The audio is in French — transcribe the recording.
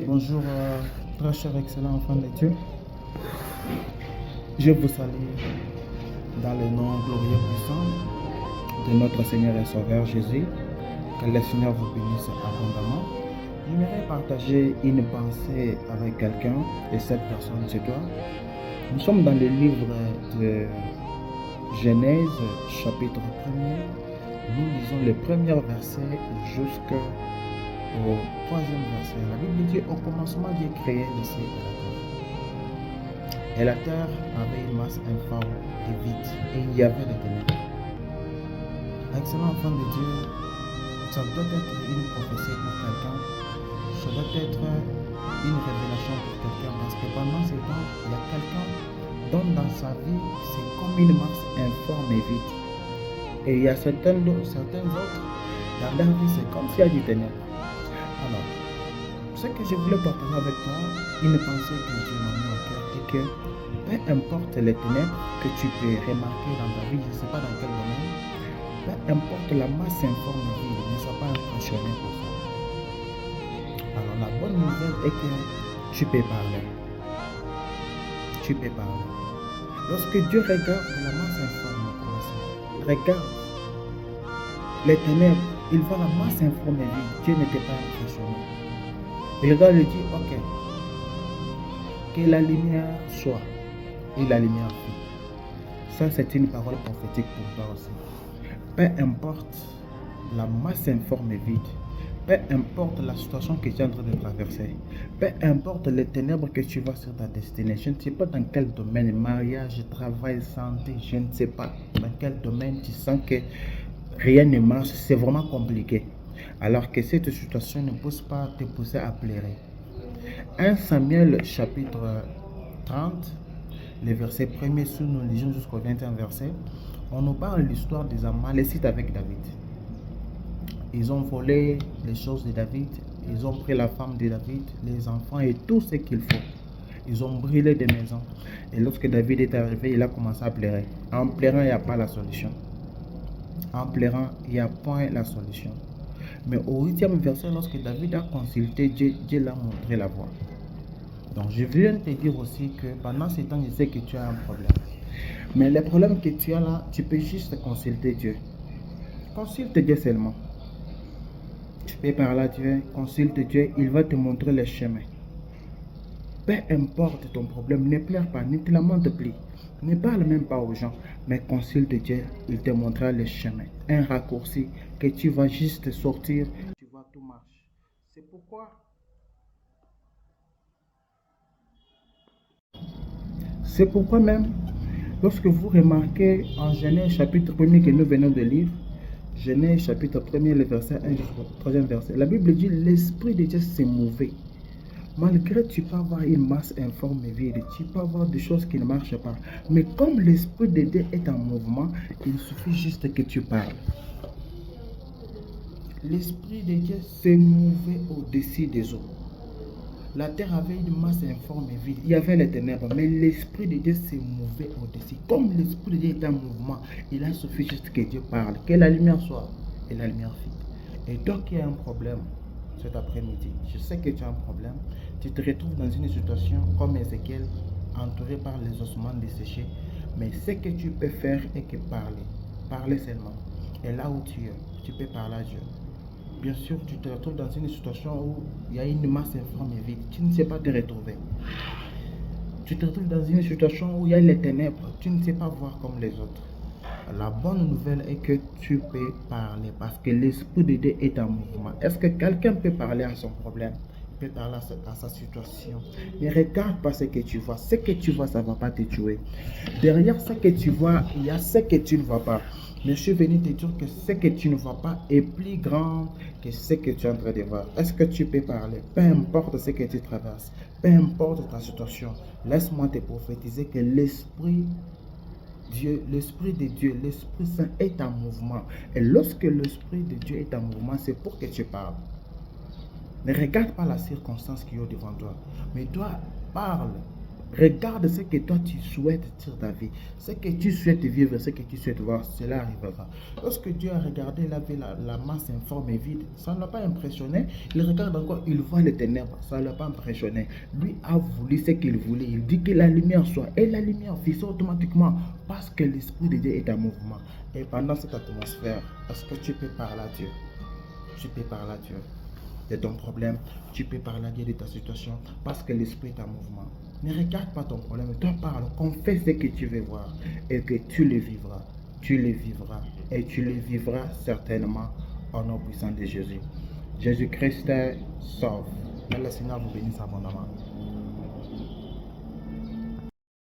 Bonjour, très cher excellent enfant de Dieu. Je vous salue dans le nom glorieux puissant de notre Seigneur et Sauveur Jésus. Que le Seigneur vous bénisse abondamment. J'aimerais partager une pensée avec quelqu'un et cette personne c'est toi. Nous sommes dans le livre de Genèse, chapitre 1er. Nous lisons le premier verset jusqu'au troisième verset. La Bible dit au commencement Dieu créait le ciel et la terre. Et la terre avait une masse informe et vide, et il y avait des ténèbres. Excellent enfant de Dieu, ça doit être une prophétie pour quelqu'un, ça doit être une révélation pour quelqu'un, parce que pendant ce temps, il y a quelqu'un dont dans sa vie, c'est comme une masse informe et vide. Et il y a certains autres, dans leur vie, c'est comme s'il y a du ténèbres. Alors, ce que je voulais partager avec toi, une pensée que Dieu m'a mis au cœur, est que peu importe les ténèbres que tu peux remarquer dans ta vie, je ne sais pas dans quel domaine, peu importe la masse informe de vie, ne sois pas impressionné pour ça. Alors la bonne nouvelle est que tu peux parler. Tu peux parler. Lorsque Dieu regarde la masse informe, regarde les ténèbres, il voit la masse informe de vie. Dieu n'était pas impressionné. Il regarde et dit, ok, que la lumière soit. Et la lumière fut. Ça, c'est une parole prophétique pour toi aussi. Peu importe la masse informe et vide, peu importe la situation que tu es en train de traverser, peu importe les ténèbres que tu vois sur ta destinée, je ne sais pas dans quel domaine, mariage, travail, santé, je ne sais pas dans quel domaine tu sens que rien ne marche, c'est vraiment compliqué. Alors que cette situation ne pousse pas te pousser à pleurer. 1 Samuel chapitre 30, le verset 1er, sous nous lisons jusqu'au 21 verset, on nous parle de l'histoire des Amalécites avec David. Ils ont volé les choses de David, ils ont pris la femme de David, les enfants et tout ce qu'il faut. Ils ont brûlé des maisons. Et lorsque David est arrivé, il a commencé à pleurer. En pleurant, il n'y a pas la solution. En pleurant, il n'y a point la solution. Mais au 8e verset, lorsque David a consulté Dieu, Dieu l'a montré la voie. Donc je viens te dire aussi que pendant ce temps, je sais que tu as un problème. Mais le problème que tu as là, tu peux juste consulter Dieu. Consulte Dieu seulement. Tu peux parler à Dieu, consulte Dieu, il va te montrer le chemin. Peu importe ton problème, ne pleure pas, ne te lamente plus. Ne parle même pas aux gens, mais consulte Dieu, il te montrera le chemin. Un raccourci que tu vas juste sortir, tu vois tout marche. C'est pourquoi même, lorsque vous remarquez en Genèse chapitre 1er que nous venons de lire, Genèse chapitre 1er, le verset 1 jusqu'au 3e verset, la Bible dit l'Esprit de Dieu s'est mouvé. Malgré tu peux avoir une masse informe et vide, tu peux avoir des choses qui ne marchent pas. Mais comme l'Esprit de Dieu est en mouvement, il suffit juste que tu parles. L'Esprit de Dieu s'est mouvé au-dessus des eaux. La terre avait une masse informe et vide. Il y avait les ténèbres, mais l'Esprit de Dieu s'est mouvé au-dessus. Comme l'Esprit de Dieu est en mouvement, il a suffi juste que Dieu parle, que la lumière soit, et la lumière fit. Et donc il y a un problème cet après-midi. Je sais que tu as un problème. Tu te retrouves dans une situation comme Ézéchiel, entouré par les ossements desséchés. Mais ce que tu peux faire est que parler. Parler seulement. Et là où tu es, tu peux parler à Dieu. Bien sûr, tu te retrouves dans une situation où il y a une masse informe et vide. Tu ne sais pas te retrouver. Tu te retrouves dans une situation où il y a les ténèbres. Tu ne sais pas voir comme les autres. La bonne nouvelle est que tu peux parler parce que l'Esprit de Dieu est en mouvement. Est-ce que quelqu'un peut parler à son problème? Il peut parler à sa situation. Ne regarde pas ce que tu vois. Ce que tu vois, ça ne va pas te tuer. Derrière ce que tu vois, il y a ce que tu ne vois pas. Mais je suis venu te dire que ce que tu ne vois pas est plus grand que ce que tu es en train de voir. Est-ce que tu peux parler? Peu importe ce que tu traverses, peu importe ta situation, laisse-moi te prophétiser que l'Esprit de Dieu, l'Esprit Saint est en mouvement. Et lorsque l'Esprit de Dieu est en mouvement, c'est pour que tu parles. Ne regarde pas la circonstance qui est devant toi, mais toi, parle. Regarde ce que toi tu souhaites sur ta vie, ce que tu souhaites vivre, ce que tu souhaites voir, cela arrivera. Lorsque Dieu a regardé, il a vu la masse informe et vide, ça ne l'a pas impressionné. Il regarde encore, il voit les ténèbres, ça ne l'a pas impressionné. Lui a voulu ce qu'il voulait. Il dit que la lumière soit, et la lumière fit ça automatiquement parce que l'Esprit de Dieu est en mouvement. Et pendant cette atmosphère, est-ce que tu peux parler à Dieu? Tu peux parler à Dieu de ton problème, tu peux parler à Dieu de ta situation parce que l'Esprit est en mouvement. Ne regarde pas ton problème, toi parle, confesse ce que tu veux voir et que tu le vivras. Tu le vivras et tu le vivras certainement au nom puissant de Jésus. Jésus-Christ sauve. Que le Seigneur vous bénisse abondamment.